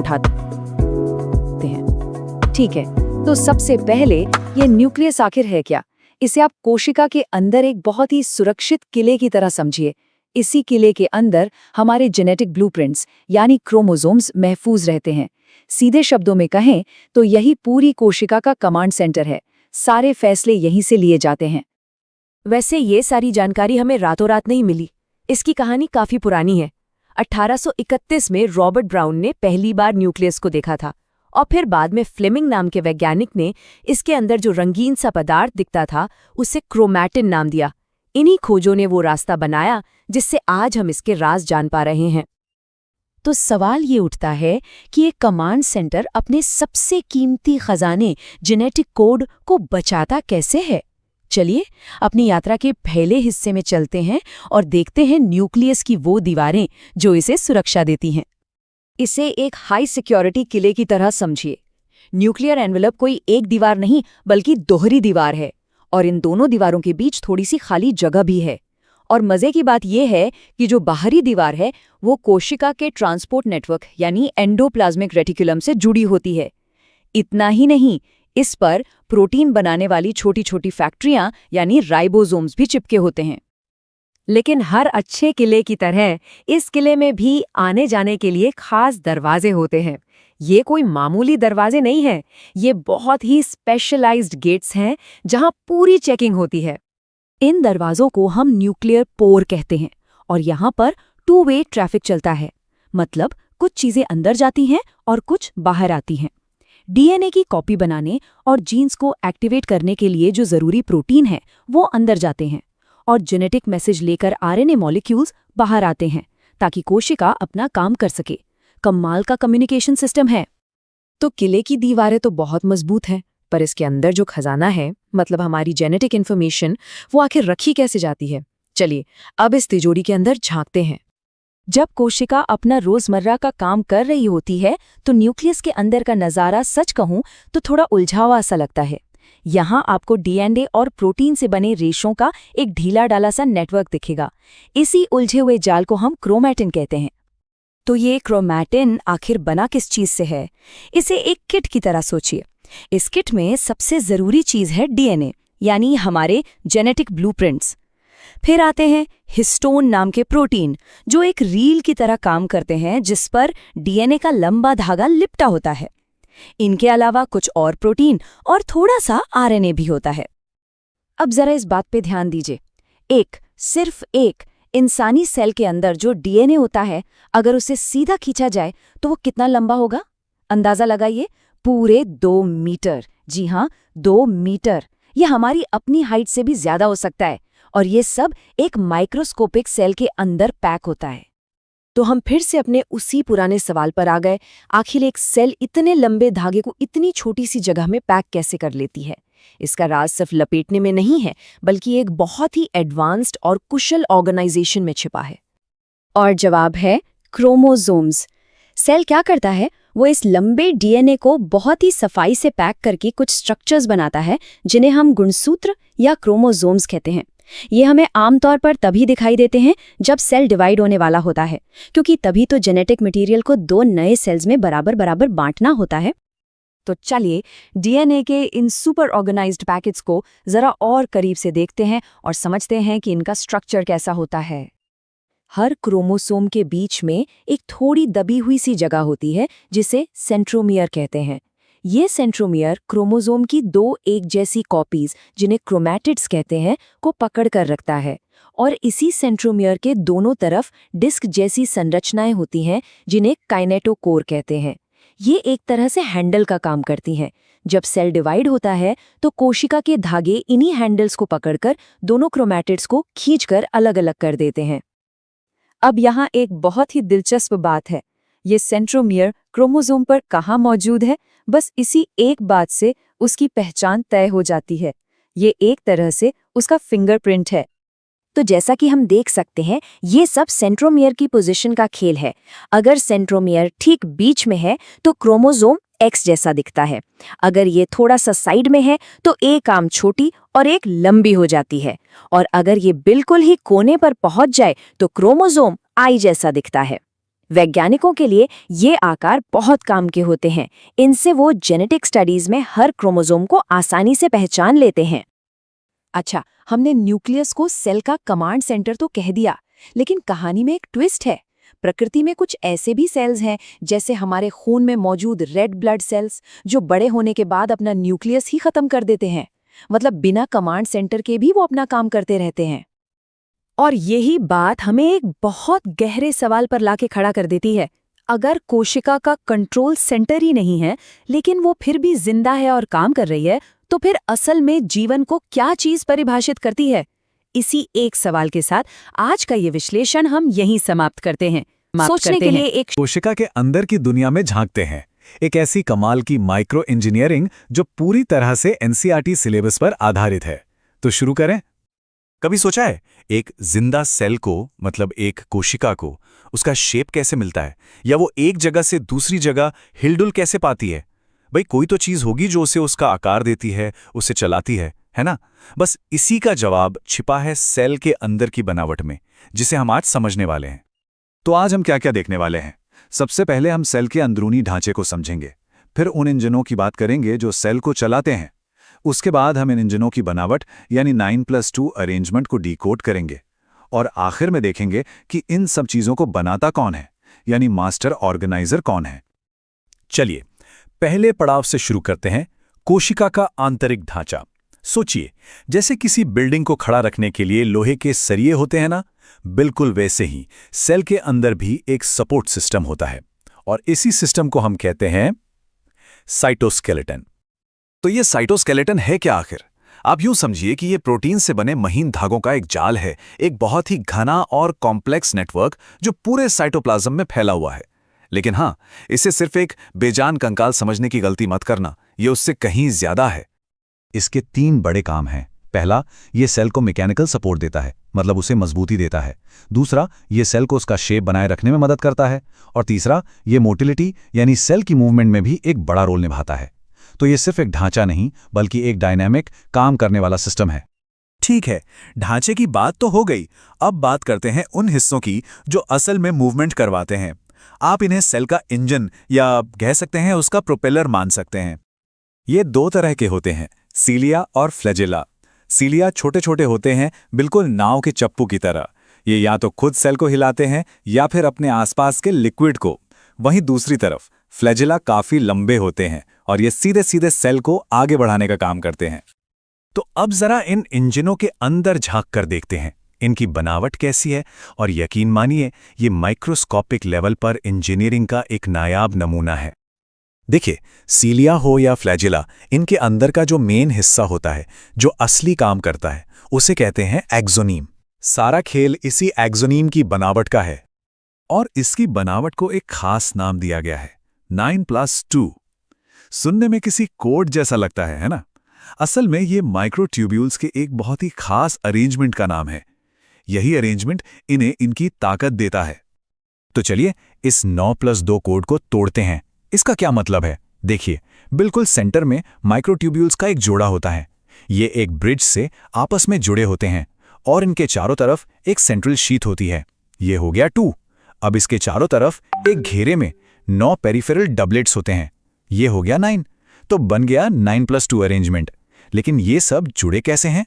उठाते हैं। ठीक है, तो सबसे पहले ये न्यूक्लियस आखिर है क्या? इसे आप कोशिका के अंदर एक बहुत ही सुरक्षित किले की तरह समझिए। इसी किले के अंदर हमारे जेनेटिक ब्लूप्रिंट्स यानी क्रोमोसोम्स महफूज रहते हैं। सीधे शब्दों में कहें तो यही पूरी कोशिका का कमांड सेंटर है। सारे फैसले यहीं से लिए जाते हैं। वैसे ये सारी जानकारी हमें रातों रात नहीं मिली। इसकी कहानी काफी पुरानी है। 1831 में रॉबर्ट ब्राउन ने पहली बार न्यूक्लियस को देखा था और फिर बाद में फ्लेमिंग नाम के वैज्ञानिक ने इसके अंदर जो रंगीन सा पदार्थ दिखता था उसे क्रोमैटिन नाम दिया। इन्हीं खोजों ने वो रास्ता बनाया जिससे आज हम इसके राज जान पा रहे हैं। तो सवाल ये उठता है कि एक कमांड सेंटर अपने सबसे कीमती खजाने जेनेटिक कोड को बचाता कैसे है? चलिए अपनी यात्रा के पहले हिस्से में चलते हैं और देखते हैं न्यूक्लियस की वो दीवारें जो इसे सुरक्षा देती हैं। इसे एक हाई सिक्योरिटी किले की तरह समझिए। न्यूक्लियर एनवेलप कोई एक दीवार नहीं बल्कि दोहरी दीवार है और इन दोनों दीवारों के बीच थोड़ी सी खाली जगह भी है। और मजे की बात यह है कि जो बाहरी दीवार है वो कोशिका के ट्रांसपोर्ट नेटवर्क यानी एंडोप्लाज्मिक रेटिकुलम से जुड़ी होती है। इतना ही नहीं, इस पर प्रोटीन बनाने वाली छोटी छोटी फैक्ट्रियां यानी राइबोसोम्स भी चिपके होते हैं। लेकिन हर अच्छे किले की तरह इस किले में भी आने जाने के लिए खास दरवाजे होते हैं। ये कोई मामूली दरवाजे नहीं हैं, ये बहुत ही स्पेशलाइज्ड गेट्स हैं जहां पूरी चेकिंग होती है। इन दरवाजों को हम न्यूक्लियर पोर कहते हैं और यहाँ पर 2 वे ट्रैफिक चलता है। मतलब कुछ चीजें अंदर जाती हैं और कुछ बाहर आती हैं। डीएनए की कॉपी बनाने और जीन्स को एक्टिवेट करने के लिए जो जरूरी प्रोटीन है वो अंदर जाते हैं और जेनेटिक मैसेज लेकर आरएनए मॉलिक्यूल्स बाहर आते हैं ताकि कोशिका अपना काम कर सके। कमाल का कम्युनिकेशन सिस्टम है। तो किले की दीवारें तो बहुत मजबूत हैं, पर इसके अंदर जो खजाना है मतलब हमारी जेनेटिक इन्फॉर्मेशन वो आखिर रखी कैसे जाती है? चलिए अब इस तिजोरी के अंदर झांकते हैं। जब कोशिका अपना रोजमर्रा का काम कर रही होती है तो न्यूक्लियस के अंदर का नज़ारा सच कहूं तो थोड़ा उलझावा सा लगता है। यहाँ आपको डीएनए और प्रोटीन से बने रेशों का एक ढीला डाला सा नेटवर्क दिखेगा। इसी उलझे हुए जाल को हम क्रोमैटिन कहते हैं। तो ये क्रोमैटिन आखिर बना किस चीज से है? इसे एक किट की तरह सोचिए। इस किट में सबसे जरूरी चीज है डीएनए यानी हमारे जेनेटिक ब्लूप्रिंट्स। फिर आते हैं हिस्टोन नाम के प्रोटीन जो एक रील की तरह काम करते हैं जिस पर डीएनए का लंबा धागा लिपटा होता है। इनके अलावा कुछ और प्रोटीन और थोड़ा सा आरएनए भी होता है। अब जरा इस बात पे ध्यान दीजिए। सिर्फ एक इंसानी सेल के अंदर जो डीएनए होता है अगर उसे सीधा खींचा जाए तो वो कितना लंबा होगा? अंदाजा लगाइए, पूरे 2 मीटर। जी हाँ, 2 मीटर। ये हमारी अपनी हाइट से भी ज्यादा हो सकता है और ये सब एक माइक्रोस्कोपिक सेल के अंदर पैक होता है। तो हम फिर से अपने उसी पुराने सवाल पर आ गए, आखिर एक सेल इतने लंबे धागे को इतनी छोटी सी जगह में पैक कैसे कर लेती है? इसका राज सिर्फ लपेटने में नहीं है बल्कि एक बहुत ही एडवांस्ड और कुशल ऑर्गेनाइजेशन में छिपा है। और जवाब है क्रोमोसोम्स। सेल क्या करता है? वो इस लंबे डीएनए को बहुत ही सफाई से पैक करके कुछ स्ट्रक्चर्स बनाता है जिन्हें हम गुणसूत्र या क्रोमोसोम्स कहते हैं। ये हमें आमतौर पर तभी दिखाई देते हैं जब सेल डिवाइड होने वाला होता है, क्योंकि तभी तो जेनेटिक मटेरियल को 2 नए सेल्स में बराबर बराबर बांटना होता है। तो चलिए डीएनए के इन सुपर ऑर्गेनाइज्ड पैकेट्स को जरा और करीब से देखते हैं और समझते हैं कि इनका स्ट्रक्चर कैसा होता है। हर क्रोमोसोम के बीच में एक थोड़ी दबी हुई सी जगह होती है जिसे सेंट्रोमियर कहते हैं। ये सेंट्रोमियर क्रोमोसोम की 2 एक जैसी कॉपीज जिन्हें क्रोमैटिड्स कहते हैं को पकड़ कर रखता है और इसी सेंट्रोमियर के दोनों तरफ डिस्क जैसी संरचनाएं होती हैं जिन्हें काइनेटोकोर कहते हैं। ये एक तरह से हैंडल का काम करती हैं। जब सेल डिवाइड होता है तो कोशिका के धागे इन्हीं हैंडल्स को पकड़कर दोनों क्रोमैटिड्स को खींचकर अलग अलग कर देते हैं। अब यहाँ एक बहुत ही दिलचस्प बात है, ये सेंट्रोमियर क्रोमोसोम पर कहाँ मौजूद है? बस इसी एक बात से उसकी पहचान तय हो जाती है। ये एक तरह से उसका फिंगरप्रिंट है। तो जैसा कि हम देख सकते हैं, ये सब सेंट्रोमियर की पोजीशन का खेल है। अगर सेंट्रोमियर ठीक बीच में है तो क्रोमोसोम एक्स जैसा दिखता है। अगर ये थोड़ा सा साइड में है तो एक आर्म छोटी और एक लंबी हो जाती है, और अगर ये बिल्कुल ही कोने पर पहुंच जाए तो क्रोमोसोम आई जैसा दिखता है। वैज्ञानिकों के लिए ये आकार बहुत काम के होते हैं। इनसे वो जेनेटिक स्टडीज में हर क्रोमोसोम को आसानी से पहचान लेते हैं। अच्छा, हमने न्यूक्लियस को सेल का कमांड सेंटर तो कह दिया, लेकिन कहानी में एक ट्विस्ट है। प्रकृति में कुछ ऐसे भी सेल्स हैं, जैसे हमारे खून में मौजूद रेड ब्लड सेल्स, जो बड़े होने के बाद अपना न्यूक्लियस ही खत्म कर देते हैं। मतलब बिना कमांड सेंटर के भी वो अपना काम करते रहते हैं। और यही बात हमें एक बहुत गहरे सवाल पर लाके खड़ा कर देती है। अगर कोशिका का कंट्रोल सेंटर ही नहीं है, लेकिन वो फिर भी जिंदा है और काम कर रही है, तो फिर असल में जीवन को क्या चीज परिभाषित करती है? इसी एक सवाल के साथ आज का ये विश्लेषण हम यहीं समाप्त करते हैं। सोचने के लिए एक कोशिका के अंदर की दुनिया में झांकते हैं, एक ऐसी कमाल की माइक्रो इंजीनियरिंग जो पूरी तरह से एनसीईआरटी सिलेबस पर आधारित है। तो शुरू करें। कभी सोचा है एक जिंदा सेल को, मतलब एक कोशिका को, उसका शेप कैसे मिलता है, या वो एक जगह से दूसरी जगह हिलडुल कैसे पाती है? भाई कोई तो चीज होगी जो उसे उसका आकार देती है, उसे चलाती है ना? बस इसी का जवाब छिपा है सेल के अंदर की बनावट में, जिसे हम आज समझने वाले हैं। तो आज हम क्या क्या देखने वाले हैं? सबसे पहले हम सेल के अंदरूनी ढांचे को समझेंगे, फिर उन इंजनों की बात करेंगे जो सेल को चलाते हैं। उसके बाद हम इन इंजनों की बनावट यानी 9+2 अरेंजमेंट को डिकोड करेंगे, और आखिर में देखेंगे कि इन सब चीजों को बनाता कौन है, यानी मास्टर ऑर्गेनाइजर कौन है। चलिए पहले पड़ाव से शुरू करते हैं, कोशिका का आंतरिक ढांचा। सोचिए, जैसे किसी बिल्डिंग को खड़ा रखने के लिए लोहे के सरिये होते हैं ना, बिल्कुल वैसे ही सेल के अंदर भी एक सपोर्ट सिस्टम होता है, और इसी सिस्टम को हम कहते हैं साइटोस्केलेटन। तो ये साइटोस्केलेटन है क्या आखिर? आप यूं समझिए कि ये प्रोटीन से बने महीन धागों का एक जाल है, एक बहुत ही घना और कॉम्प्लेक्स नेटवर्क जो पूरे साइटोप्लाज्म में फैला हुआ है। लेकिन हाँ, इसे सिर्फ एक बेजान कंकाल समझने की गलती मत करना, ये उससे कहीं ज्यादा है। इसके 3 बड़े काम हैं। पहला, ये सेल को मैकेनिकल सपोर्ट देता है, मतलब उसे मजबूती देता है। दूसरा, ये सेल को उसका शेप बनाए रखने में मदद करता है। और तीसरा, ये मोटिलिटी यानी सेल की मूवमेंट में भी एक बड़ा रोल निभाता है। तो ये सिर्फ एक ढांचा नहीं, बल्कि एक डायनामिक काम करने वाला सिस्टम है। ठीक है, ढांचे की बात तो हो गई। अब बात करते हैं उन हिस्सों की जो असल में मूवमेंट करवाते हैं। आप इन्हें सेल का इंजन या कह सकते हैं उसका प्रोपेलर मान सकते हैं। ये 2 तरह के होते हैं, सीलिया और फ्लैजेला। सीलिया छोटे छोटे होते हैं, बिल्कुल नाव के चप्पू की तरह। ये या तो खुद सेल को हिलाते हैं या फिर अपने आसपास के लिक्विड को। वहीं दूसरी तरफ फ्लैजेला काफी लंबे होते हैं और ये सीधे सीधे सेल को आगे बढ़ाने का काम करते हैं। तो अब जरा इन इंजनों के अंदर झांक कर देखते हैं, इनकी बनावट कैसी है। और यकीन मानिए, ये माइक्रोस्कोपिक लेवल पर इंजीनियरिंग का एक नायाब नमूना है। देखिए, सीलिया हो या फ्लैजेला, इनके अंदर का जो मेन हिस्सा होता है, जो असली काम करता है, उसे कहते हैं एक्सोनीम। सारा खेल इसी एक्सोनीम की बनावट का है, और इसकी बनावट को एक खास नाम दिया गया है, 9+2। सुनने में किसी कोड जैसा लगता है ना? असल में ये माइक्रोट्यूब्यूल्स के एक बहुत ही खास अरेंजमेंट का नाम है। यही अरेंजमेंट इन्हें इनकी ताकत देता है। तो चलिए इस 9+2 कोड को तोड़ते हैं। इसका क्या मतलब है? देखिए, बिल्कुल सेंटर में माइक्रोट्यूब्यूल्स का एक जोड़ा होता है। ये एक ब्रिज से आपस में जुड़े होते हैं, और इनके चारों तरफ एक सेंट्रल शीट होती है। ये हो गया 2। अब इसके चारों तरफ एक घेरे में 9 पेरिफेरल डबलेट्स होते हैं। ये हो गया 9। तो बन गया 9+2 अरेंजमेंट। लेकिन ये सब जुड़े कैसे हैं?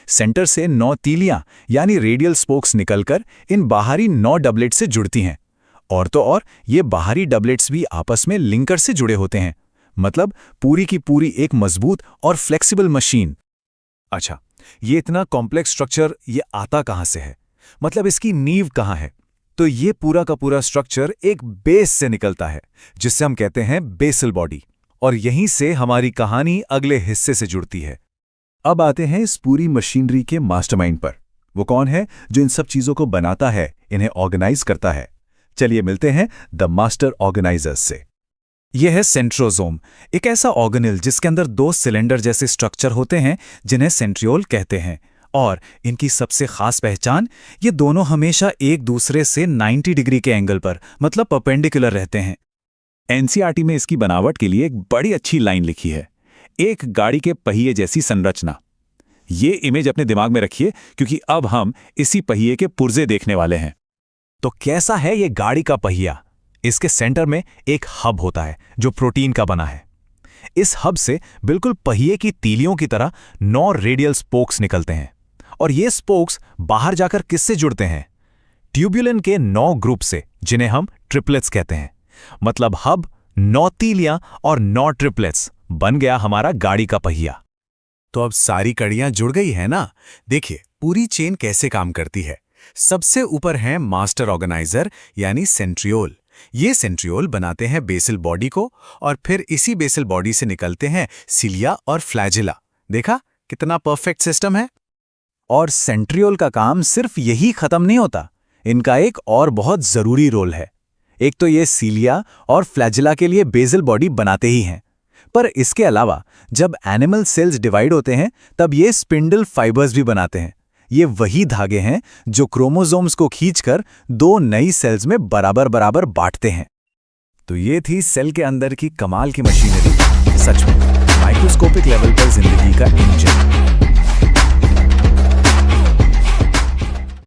सेंटर से 9 तीलियां यानी रेडियल स्पोक्स निकलकर इन बाहरी 9 डबलेट से जुड़ती हैं। और तो और ये बाहरी डबलेट्स भी आपस में लिंकर से जुड़े होते हैं। मतलब पूरी की पूरी एक मजबूत और फ्लेक्सिबल मशीन। अच्छा, ये इतना कॉम्प्लेक्स स्ट्रक्चर ये आता कहाँ से है? मतलब इसकी नींव कहाँ है? तो ये पूरा का पूरा स्ट्रक्चर एक बेस से निकलता है, जिससे हम कहते हैं बेसल बॉडी। और यहीं से हमारी कहानी अगले हिस्से से जुड़ती है। अब आते हैं इस पूरी मशीनरी के मास्टरमाइंड पर। वो कौन है जो इन सब चीजों को बनाता है, इन्हें ऑर्गेनाइज करता है? चलिए मिलते हैं द मास्टर ऑर्गेनाइजर्स से। यह है सेंट्रोसोम, एक ऐसा ऑर्गेनेल जिसके अंदर 2 सिलेंडर जैसे स्ट्रक्चर होते हैं, जिन्हें सेंट्रियोल कहते हैं। और इनकी सबसे खास पहचान, ये दोनों हमेशा एक दूसरे से 90 डिग्री के एंगल पर, मतलब परपेंडिकुलर रहते हैं। एनसीईआरटी में इसकी बनावट के लिए एक बड़ी अच्छी लाइन लिखी है, एक गाड़ी के पहिए जैसी संरचना। ये इमेज अपने दिमाग में रखिए, क्योंकि अब हम इसी पहिए के पुर्जे देखने वाले हैं। तो कैसा है ये गाड़ी का पहिया? इसके सेंटर में एक हब होता है जो प्रोटीन का बना है। इस हब से बिल्कुल पहिए की तीलियों की तरह 9 रेडियल स्पोक्स निकलते हैं और ये स्पोक्स बाहर जाकर किससे जुड़ते हैं? ट्यूब्यूलिन के 9 ग्रुप से, जिन्हें हम ट्रिपलेट्स कहते हैं। मतलब हब, 9 तीलियां और 9 ट्रिपलेट्स, बन गया हमारा गाड़ी का पहिया। तो अब सारी कड़ियां जुड़ गई है ना। देखिए पूरी चेन कैसे काम करती है। सबसे ऊपर है मास्टर ऑर्गेनाइजर यानी सेंट्रियोल। ये सेंट्रियोल बनाते हैं बेसल बॉडी को और फिर इसी बेसल बॉडी से निकलते हैं सिलिया और फ्लैजिला। देखा कितना परफेक्ट सिस्टम है। और सेंट्रियोल का काम सिर्फ यही खत्म नहीं होता, इनका एक और बहुत जरूरी रोल है। एक तो ये सीलिया और फ्लैजिला के लिए बेसल बॉडी बनाते ही हैं, पर इसके अलावा जब एनिमल सेल्स डिवाइड होते हैं तब ये स्पिंडल फाइबर्स भी बनाते हैं। ये वही धागे हैं जो क्रोमोसोम्स को खींचकर 2 नई सेल्स में बराबर बराबर बांटते हैं। तो ये थी सेल के अंदर की कमाल की मशीनरी, सच में माइक्रोस्कोपिक लेवल पर जिंदगी का इंजन।